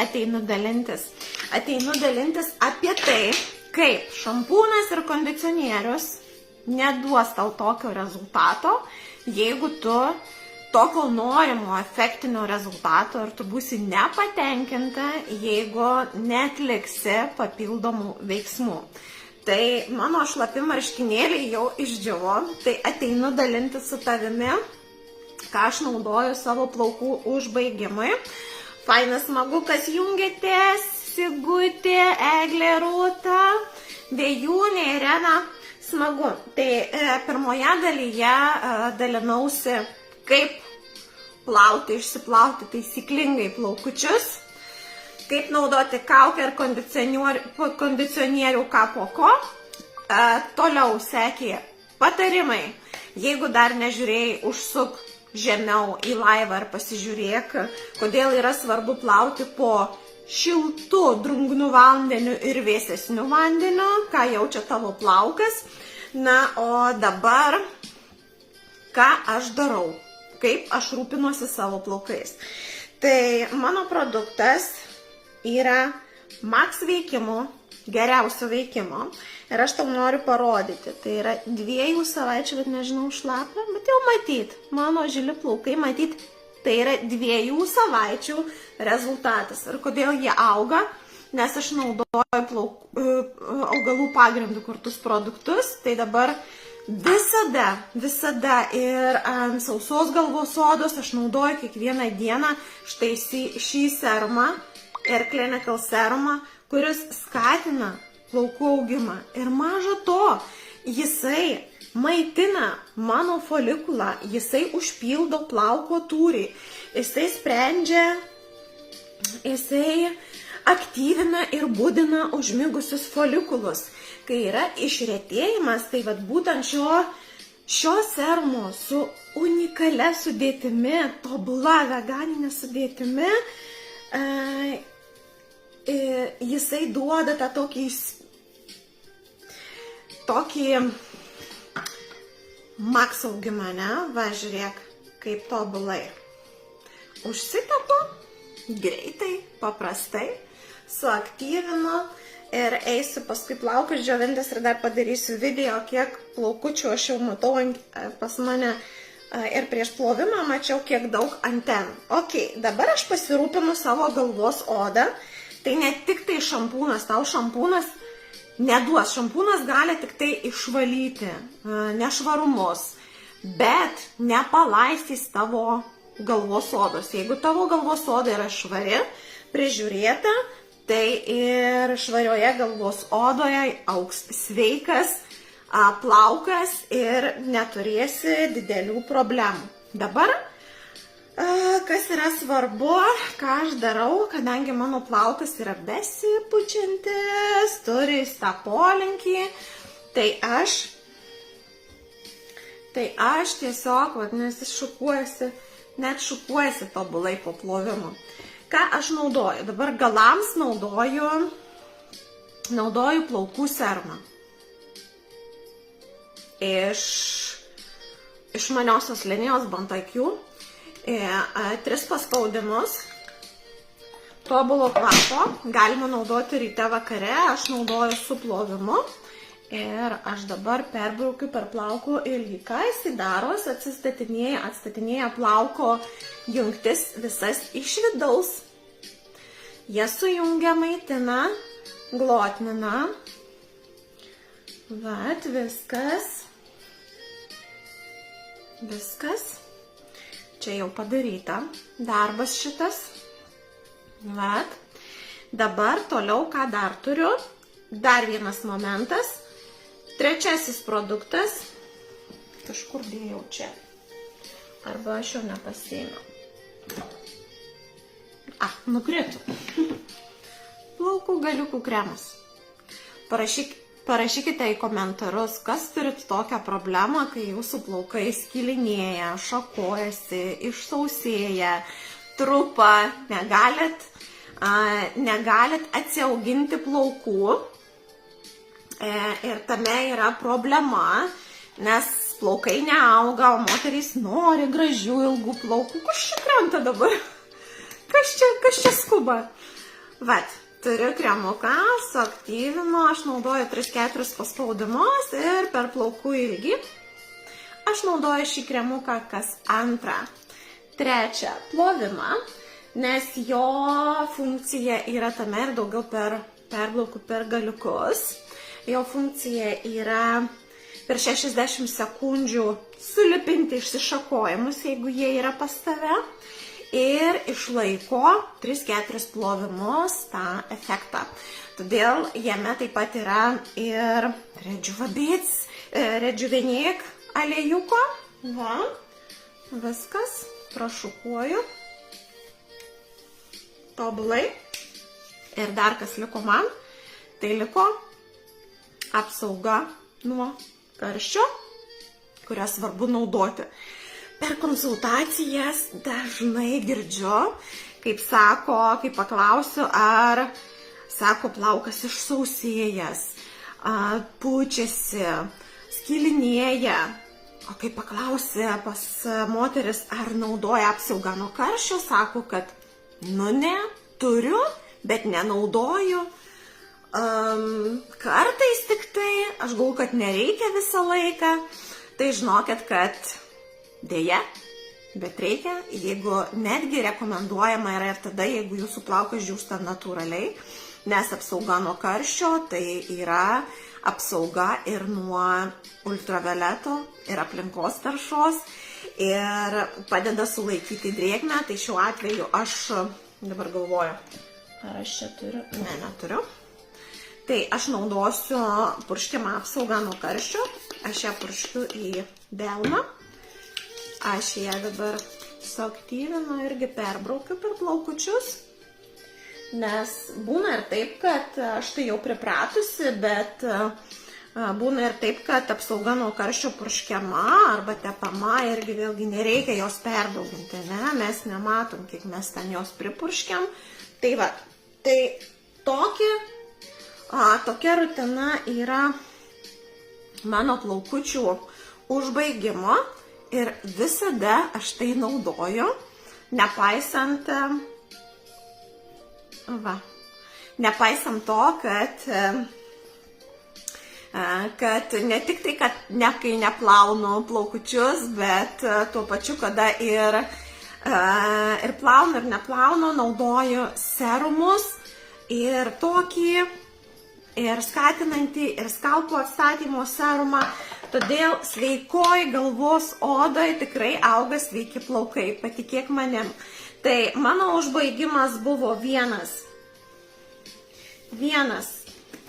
ateinu dalintis. Ateinu dalintis apie tai, kaip šampūnas ir kondicionierius neduos tau tokio rezultato, jeigu tu tokio norimo efektinio rezultato ir tu būsi nepatenkinta, jeigu neatliksi papildomų veiksmų. Tai mano šlapi marškinėliai jau išdžiuvo, tai ateinu dalinti su tavimi, ką aš naudoju savo plaukų užbaigimui. Faina smagu, kas jungiatės, Sigutė, Eglė, Rūta, Vėjūnė, Irena, smagu. Tai pirmoje dalyje dalinausi, kaip plauti, išsiplauti taisyklingai plaukučius, kaip naudoti kaukę ir kondicionierių ką po ko. Toliau sekė patarimai. Jeigu dar nežiūrėjai, užsuk žemiau į laivą ir pasižiūrėk, kodėl yra svarbu plauti po šiltu, drungnu vandeniu ir vėsesniu vandeniu, ką jaučia tavo plaukas. Na, o dabar, ką aš darau, kaip aš rūpinuosi savo plaukais. Tai mano produktas yra Max veikimo, geriausio veikimo. Ir aš tau noriu parodyti. Tai yra 2 savaičių, bet nežinau, šlapia, bet jau matyt. Mano žili plaukai, matyt, tai yra 2 savaičių rezultatas. Ir kodėl jie auga? Nes aš naudoju augalų pagrindų kurtus produktus. Tai dabar visada ir ant sausos galvos odos aš naudoju kiekvieną dieną štai šį serumą, Air Clinical serumą, kuris skatina plaukų augimą. Ir maža to, jisai maitina mano folikulą, jisai užpildo plauko tūrį, jisai sprendžia, jisai aktyvina ir budina užmigusius folikulus. Kai yra išretėjimas, tai vat būtent šio serumo su unikalia sudėtimi, tobula veganinė sudėtimi, jisai duoda tą tokį Max augimą, ne? Va, žiūrėk, kaip tobulai. Užsitepu, greitai, paprastai, suaktyvinu ir eisiu paskui plaukus džiovintis ir dar padarysiu video, kiek plaukučių aš jau matau pas mane ir prieš plovimą mačiau, kiek daug antenų. Ok, dabar aš pasirūpinu savo galvos odą. Tai ne tik tai šampūnas, tau šampūnas neduos. Šampūnas gali tik tai išvalyti nešvarumus, bet nepalaistys tavo galvos odos. Jeigu tavo galvos oda yra švari, prižiūrėta, tai ir švarioje galvos odoje augs sveikas plaukas ir neturėsi didelių problemų. Dabar kas yra svarbu, ką aš darau, kadangi mano plaukas yra besipučiantis, turi tą polinkį, tai aš tiesiog, nes jis šukuojasi tobulai po plovimo. Ką aš naudoju? Dabar galams naudoju plaukų serumą. Iš maniosios linijos Bontakių. 3 paspaudimus tobulo kvapo, galima naudoti ryte vakare, aš naudoju su plovimu ir aš dabar perbraukiu per plaukų ilgį. Ką jisai daro, atstatinėja plauko jungtis visas iš vidaus, jie sujungia, maitina, glotnina, vat, viskas. Čia jau padaryta darbas šitas. Vat. Dabar toliau, ką dar turiu. Dar vienas momentas. 3 produktas. Kažkur dėjau čia. Arba aš jo nepasiėmiau. Nukrito. Plaukų galiukų kremas. Parašykite į komentarus, kas turit tokią problemą, kai jūsų plaukai skilinėja, šakojasi, išsausėja, trupa, negalit atsiauginti plaukų. Ir tame yra problema, nes plaukai neauga, o moterys nori gražių ilgų plaukų. Kas čia krenta dabar? Kas čia skuba? Vat, turiu kremuką, suaktyvinu, aš naudoju 3-4 paspaudimus ir per plaukų ilgį. Aš naudoju šį kremuką kas antrą, trečią plovimą, nes jo funkcija yra tame ir daugiau per perplaukų per galiukus. Jo funkcija yra per 60 sekundžių sulipinti išsišakojimus, jeigu jie yra pas tave, ir išlaiko 3-4 plovimus tą efektą. Todėl jame taip pat yra ir redžiuvenik aliejuko. Va, viskas, prašukuoju. Tobulai. Ir dar kas liko man, tai liko apsauga nuo karščio, kurią svarbu naudoti. Per konsultacijas dažnai girdžiu, kaip sako, kai paklausiu, ar, sako, plaukas išsausėjęs, pučiasi, skilinėja. O kai paklausiu pas moteris, ar naudoja apsaugą nuo karščio, sako, kad, nu ne, turiu, bet nenaudoju. Kartais tik tai, aš galvoju, kad nereikia visą laiką, tai žinokit, kad dėja, bet reikia, jeigu netgi rekomenduojama yra ir tada, jeigu jūsų plaukas džiūsta natūraliai, nes apsauga nuo karščio tai yra apsauga ir nuo ultravioleto ir aplinkos taršos ir padeda sulaikyti drėgmę, tai šiuo atveju aš dabar galvoju, ar aš čia turiu, ne, neturiu. Tai aš naudosiu purškimą apsaugą nuo karščio, aš ją purškiu į delną, aš ją dabar suaktyvinu irgi perbraukiu per plaukučius, nes būna ir taip, kad aš tai jau pripratusi, bet būna ir taip, kad apsauga nuo karščio purškiama arba tepama irgi vėlgi nereikia jos perdauginti, ne, mes nematom, kiek mes ten jos pripurškiam. Tai va, tai tokia rutina yra mano plaukučių užbaigimo ir visada aš tai naudoju, nepaisant to, kad ne tik tai, kad kai neplaunu plaukučius, bet tuo pačiu, kada ir plaunu ir neplaunu, naudoju serumus ir tokį ir skatinantį, ir skalpo atstatymo serumą, todėl sveikoj galvos odoj tikrai auga sveiki plaukai, patikėk manim. Tai mano užbaigimas buvo vienas,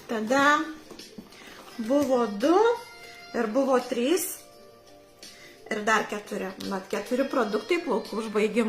tada buvo 2 ir buvo 3 ir dar 4, 4 produktai plaukų užbaigimo.